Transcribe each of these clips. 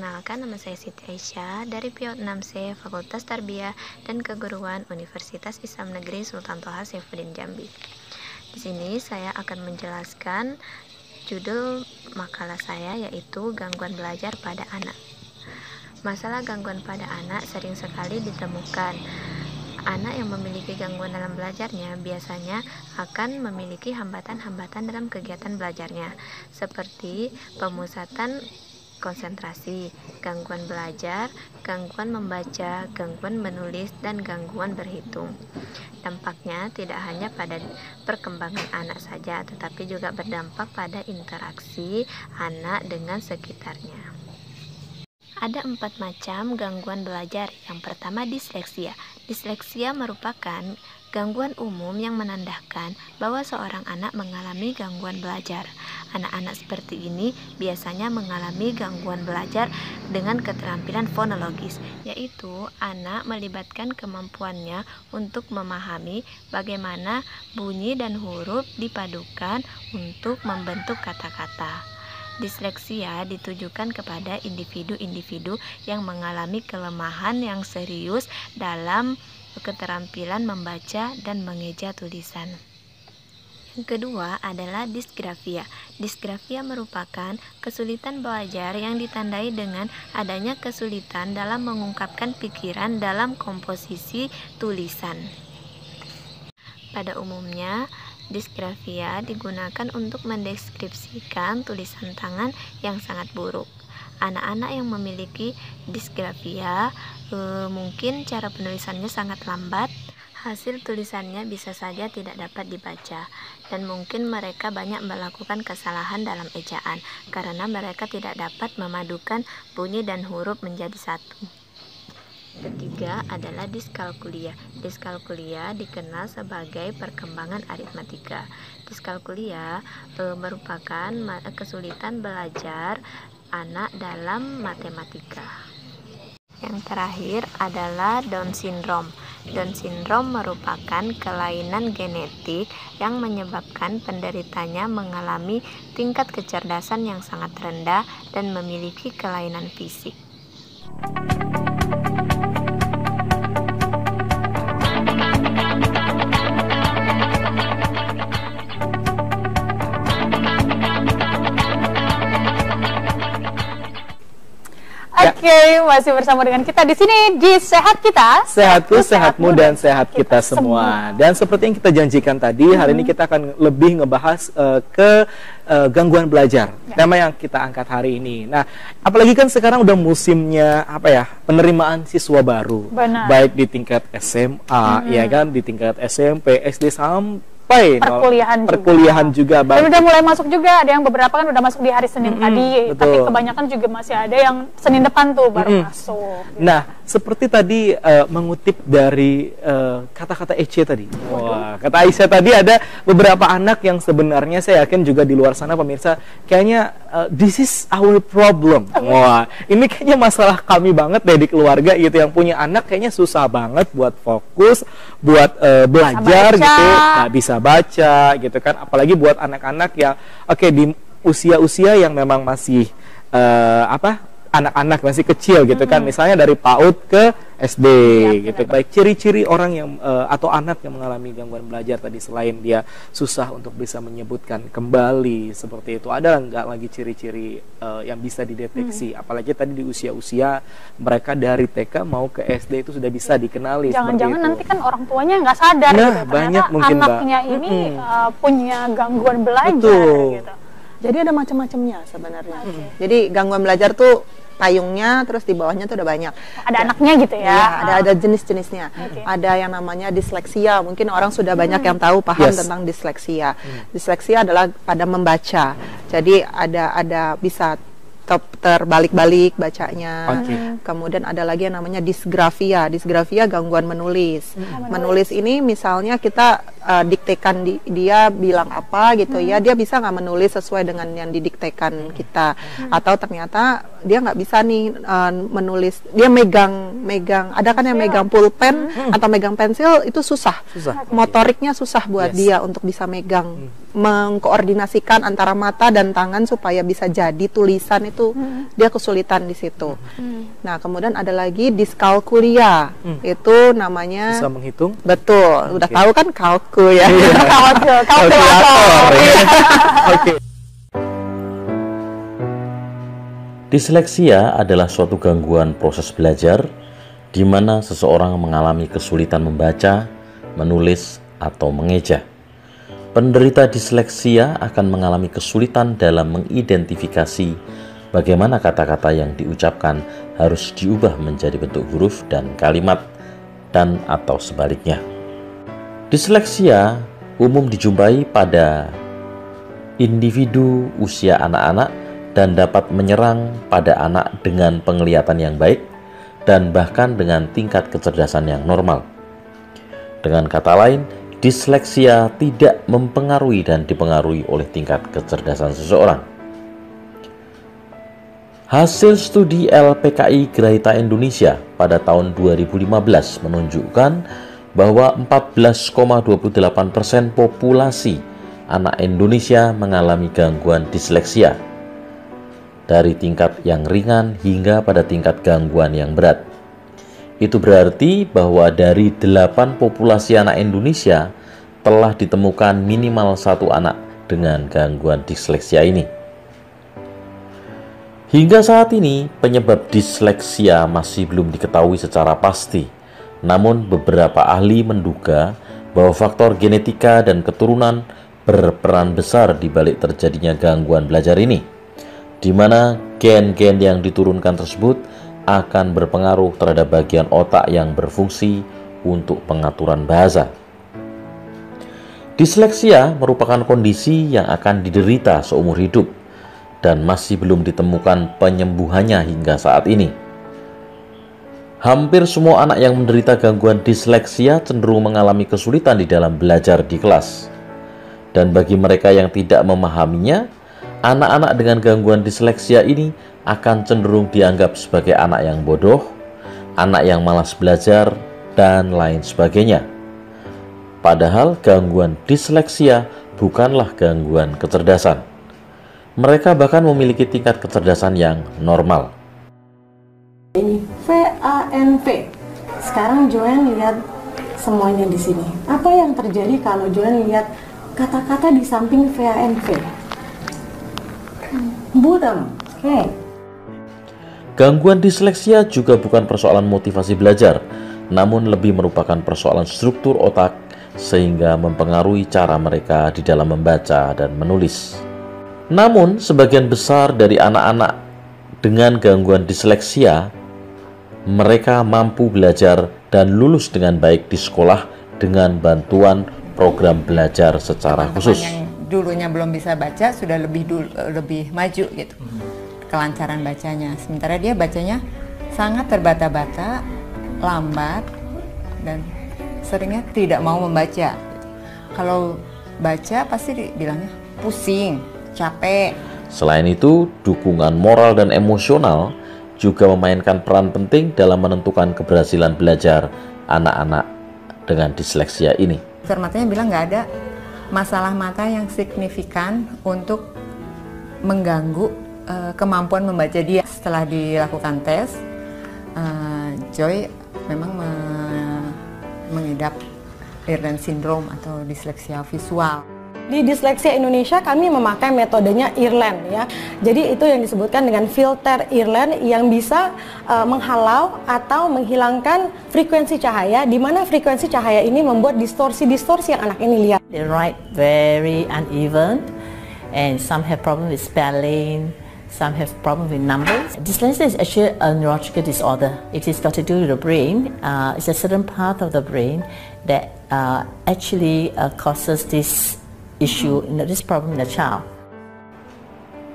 Perkenalkan, nama saya Siti Aisyah dari PIO 6C Fakultas Tarbiyah dan Keguruan Universitas Islam Negeri Sultan Toha Saifuddin Jambi. Di sini saya akan menjelaskan judul makalah saya, yaitu gangguan belajar pada anak. Masalah gangguan pada anak sering sekali ditemukan. Anak yang memiliki gangguan dalam belajarnya biasanya akan memiliki hambatan-hambatan dalam kegiatan belajarnya, seperti pemusatan konsentrasi, gangguan belajar, gangguan membaca, gangguan menulis, dan gangguan berhitung. Dampaknya tidak hanya pada perkembangan anak saja, tetapi juga berdampak pada interaksi anak dengan sekitarnya. Ada 4 macam gangguan belajar. Yang pertama, disleksia. Disleksia merupakan gangguan umum yang menandakan bahwa seorang anak mengalami gangguan belajar. Anak-anak seperti ini biasanya mengalami gangguan belajar dengan keterampilan fonologis, yaitu anak melibatkan kemampuannya untuk memahami bagaimana bunyi dan huruf dipadukan untuk membentuk kata-kata. Disleksia ditujukan kepada individu-individu yang mengalami kelemahan yang serius dalam keterampilan membaca dan mengeja tulisan. Yang kedua adalah disgrafia. Disgrafia merupakan kesulitan belajar yang ditandai dengan adanya kesulitan dalam mengungkapkan pikiran dalam komposisi tulisan. Pada umumnya, disgrafia digunakan untuk mendeskripsikan tulisan tangan yang sangat buruk. Anak-anak yang memiliki disgrafia mungkin cara penulisannya sangat lambat, hasil tulisannya bisa saja tidak dapat dibaca, dan mungkin mereka banyak melakukan kesalahan dalam ejaan karena mereka tidak dapat memadukan bunyi dan huruf menjadi satu. Ketiga adalah diskalkulia. Diskalkulia dikenal sebagai perkembangan aritmatika. Diskalkulia merupakan kesulitan belajar anak dalam matematika. Yang terakhir adalah Down syndrome. Down syndrome merupakan kelainan genetik yang menyebabkan penderitanya mengalami tingkat kecerdasan yang sangat rendah dan memiliki kelainan fisik. Oke, masih bersama dengan kita di sini di Sehat Kita. Sehatku, sehatmu, dan sehat kita semua. Dan seperti yang kita janjikan tadi, hari ini kita akan lebih ngebahas gangguan belajar. Tema yang kita angkat hari ini. Nah, apalagi kan sekarang udah musimnya penerimaan siswa baru. Benar. Baik di tingkat SMA, ya kan, di tingkat SMP, SD sampai perkuliahan juga. Dan udah mulai masuk juga, ada yang beberapa kan udah masuk di hari Senin tadi, betul. Tapi kebanyakan juga masih ada yang Senin depan tuh baru masuk. Nah, seperti tadi mengutip dari kata-kata Ece tadi. Wah, kata Aisyah tadi ada beberapa anak yang sebenarnya saya yakin juga di luar sana pemirsa kayaknya this is our problem. Wah, ini kayaknya masalah kami banget deh di keluarga gitu, yang punya anak kayaknya susah banget buat fokus, buat belajar gitu, nggak bisa baca gitu kan, apalagi buat anak-anak yang di usia-usia yang memang masih anak-anak masih kecil gitu kan, misalnya dari PAUD ke SD gitu. Baik, ciri-ciri orang yang atau anak yang mengalami gangguan belajar tadi, selain dia susah untuk bisa menyebutkan kembali seperti itu, ada nggak lagi ciri-ciri yang bisa dideteksi? Apalagi tadi di usia-usia mereka dari TK mau ke SD itu sudah bisa dikenali. Jangan-jangan nanti kan orang tuanya nggak sadar gitu, banyak mungkin anaknya ini punya gangguan belajar. Gitu. Jadi ada macam-macamnya sebenarnya. Jadi gangguan belajar tuh payungnya, terus di bawahnya tuh udah banyak. Ada anaknya gitu ya? Iya, ada jenis-jenisnya. Ada yang namanya disleksia. Mungkin orang sudah banyak yang tahu paham tentang disleksia. Disleksia adalah pada membaca. Jadi ada bisa terbalik-balik bacanya. Kemudian ada lagi yang namanya disgrafia. Disgrafia gangguan menulis. Menulis ini misalnya kita diktekan dia bilang apa gitu ya, dia bisa nggak menulis sesuai dengan yang didiktekan kita, atau ternyata dia nggak bisa nih menulis, dia megang ada kan yang megang pulpen atau megang pensil itu susah. Motoriknya susah buat dia untuk bisa megang, mengkoordinasikan antara mata dan tangan supaya bisa jadi tulisan itu dia kesulitan di situ. Nah, kemudian ada lagi diskalkulia, itu namanya bisa menghitung. Betul, udah tahu kan kalkul ya. Kalkulator. Oke. Disleksia adalah suatu gangguan proses belajar di mana seseorang mengalami kesulitan membaca, menulis, atau mengeja. Penderita disleksia akan mengalami kesulitan dalam mengidentifikasi bagaimana kata-kata yang diucapkan harus diubah menjadi bentuk huruf dan kalimat, dan atau sebaliknya. Disleksia umum dijumpai pada individu usia anak-anak dan dapat menyerang pada anak dengan penglihatan yang baik dan bahkan dengan tingkat kecerdasan yang normal. Dengan kata lain, disleksia tidak mempengaruhi dan dipengaruhi oleh tingkat kecerdasan seseorang. Hasil studi LPKI Grahita Indonesia pada tahun 2015 menunjukkan bahwa 14,28% populasi anak Indonesia mengalami gangguan disleksia, dari tingkat yang ringan hingga pada tingkat gangguan yang berat. Itu berarti bahwa dari 8 populasi anak Indonesia telah ditemukan minimal 1 anak dengan gangguan disleksia ini. Hingga saat ini, penyebab disleksia masih belum diketahui secara pasti. Namun beberapa ahli menduga bahwa faktor genetika dan keturunan berperan besar di balik terjadinya gangguan belajar ini, di mana gen-gen yang diturunkan tersebut akan berpengaruh terhadap bagian otak yang berfungsi untuk pengaturan bahasa. Disleksia merupakan kondisi yang akan diderita seumur hidup dan masih belum ditemukan penyembuhannya hingga saat ini. Hampir semua anak yang menderita gangguan disleksia cenderung mengalami kesulitan di dalam belajar di kelas. Dan bagi mereka yang tidak memahaminya, anak-anak dengan gangguan disleksia ini akan cenderung dianggap sebagai anak yang bodoh, anak yang malas belajar, dan lain sebagainya. Padahal gangguan disleksia bukanlah gangguan kecerdasan. Mereka bahkan memiliki tingkat kecerdasan yang normal. Ini VANV. Sekarang Joanne lihat semuanya di sini. Apa yang terjadi kalau Joanne lihat kata-kata di samping VANV? Budem. Oke. Gangguan disleksia juga bukan persoalan motivasi belajar, namun lebih merupakan persoalan struktur otak sehingga mempengaruhi cara mereka di dalam membaca dan menulis. Namun, sebagian besar dari anak-anak dengan gangguan disleksia, mereka mampu belajar dan lulus dengan baik di sekolah dengan bantuan program belajar secara khusus. Yang dulunya belum bisa baca sudah lebih maju gitu, kelancaran bacanya. Sementara dia bacanya sangat terbata-bata, lambat, dan seringnya tidak mau membaca. Kalau baca pasti dibilangnya pusing, capek. Selain itu, dukungan moral dan emosional juga memainkan peran penting dalam menentukan keberhasilan belajar anak-anak dengan disleksia ini. Dokter matanya bilang nggak ada masalah mata yang signifikan untuk mengganggu kemampuan membaca dia. Setelah dilakukan tes, Joy memang mengidap Irlen syndrome atau disleksia visual. Di Disleksia Indonesia kami memakai metodenya Irlen ya. Jadi itu yang disebutkan dengan filter Irlen yang bisa menghalau atau menghilangkan frekuensi cahaya, di mana frekuensi cahaya ini membuat distorsi-distorsi yang anak ini lihat. They write very uneven and some have problem with spelling, some have problem with numbers. Dyslexia is actually a neurological disorder. It is got to do with the brain. It's a certain part of the brain that actually causes this issue, this problem in the child.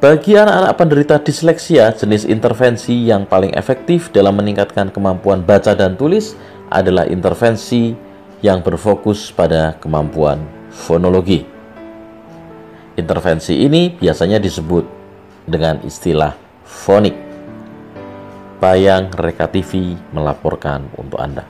Bagi anak-anak penderita disleksia, jenis intervensi yang paling efektif dalam meningkatkan kemampuan baca dan tulis adalah intervensi yang berfokus pada kemampuan fonologi. Intervensi ini biasanya disebut dengan istilah fonik. Bayang Reka TV melaporkan untuk Anda.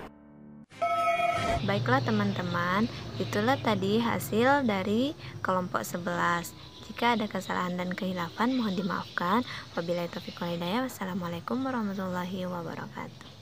Baiklah teman-teman, itulah tadi hasil dari kelompok 11. Jika ada kesalahan dan kehilafan mohon dimaafkan. Wabillahi taufiq wal hidayah. Wassalamualaikum warahmatullahi wabarakatuh.